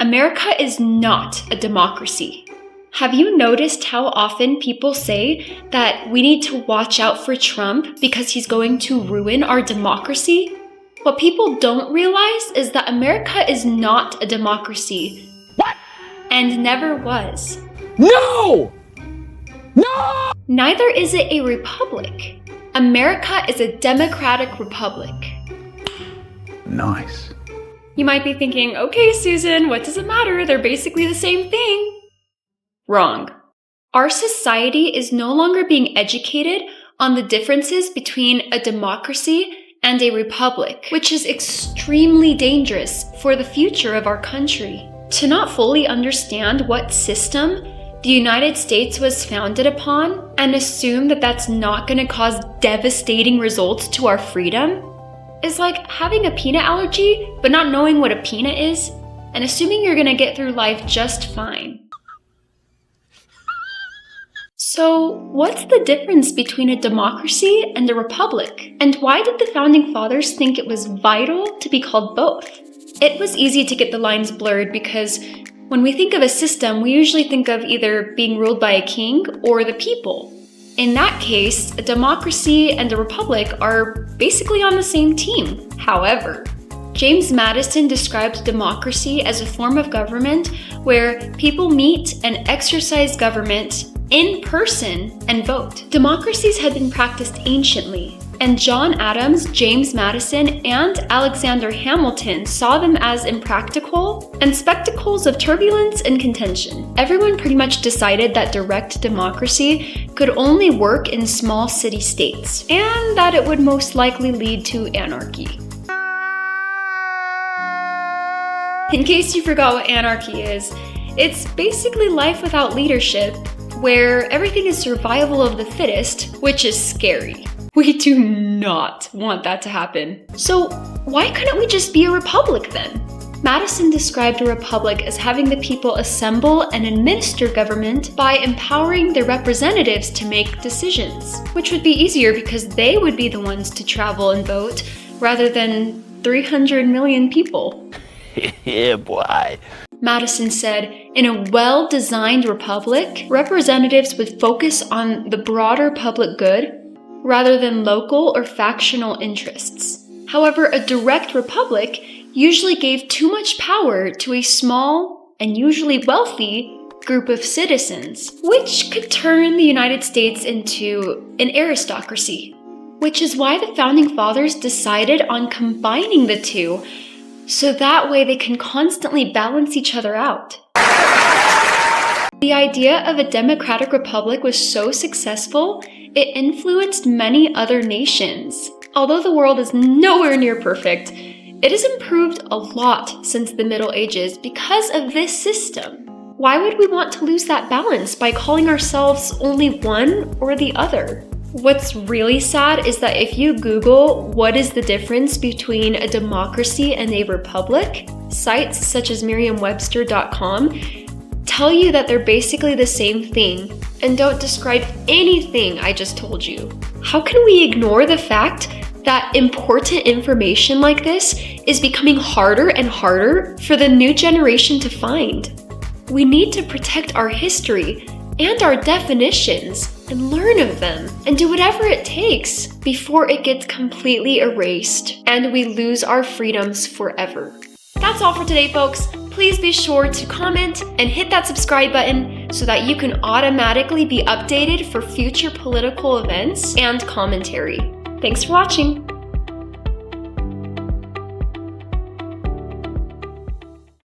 America is not a democracy. Have you noticed how often people say that we need to watch out for Trump because he's going to ruin our democracy? What people don't realize is that America is not a democracy. What? And never was. No! No! Neither is it a republic. America is a democratic republic. Nice. You might be thinking, okay, Susan, what does it matter? They're basically the same thing. Wrong. Our society is no longer being educated on the differences between a democracy and a republic, which is extremely dangerous for the future of our country. To not fully understand what system the United States was founded upon and assume that that's not going to cause devastating results to our freedom is like having a peanut allergy but not knowing what a peanut is and assuming you're going to get through life just fine. So, what's the difference between a democracy and a republic? And why did the founding fathers think it was vital to be called both? It was easy to get the lines blurred because when we think of a system, we usually think of either being ruled by a king or the people. In that case, a democracy and a republic are basically on the same team. However, James Madison described democracy as a form of government where people meet and exercise government in person and vote. Democracies had been practiced anciently, and John Adams, James Madison, and Alexander Hamilton saw them as impractical and spectacles of turbulence and contention. Everyone pretty much decided that direct democracy could only work in small city-states, and that it would most likely lead to anarchy. In case you forgot what anarchy is, it's basically life without leadership, where everything is survival of the fittest, which is scary. We do not want that to happen. So why couldn't we just be a republic then? Madison described a republic as having the people assemble and administer government by empowering their representatives to make decisions, which would be easier because they would be the ones to travel and vote rather than 300 million people. Yeah, boy. Madison said, in a well-designed republic, representatives would focus on the broader public good rather than local or factional interests. However, a direct republic usually gave too much power to a small and usually wealthy group of citizens, which could turn the United States into an aristocracy. Which is why the Founding Fathers decided on combining the two so that way they can constantly balance each other out. The idea of a democratic republic was so successful, it influenced many other nations. Although the world is nowhere near perfect, it has improved a lot since the Middle Ages because of this system. Why would we want to lose that balance by calling ourselves only one or the other? What's really sad is that if you Google what is the difference between a democracy and a republic, sites such as Merriam-Webster.com tell you that they're basically the same thing and don't describe anything I just told you. How can we ignore the fact that important information like this is becoming harder and harder for the new generation to find? We need to protect our history and our definitions and learn of them and do whatever it takes before it gets completely erased and we lose our freedoms forever. That's all for today, folks. Please be sure to comment and hit that subscribe button so that you can automatically be updated for future political events and commentary. Thanks for watching.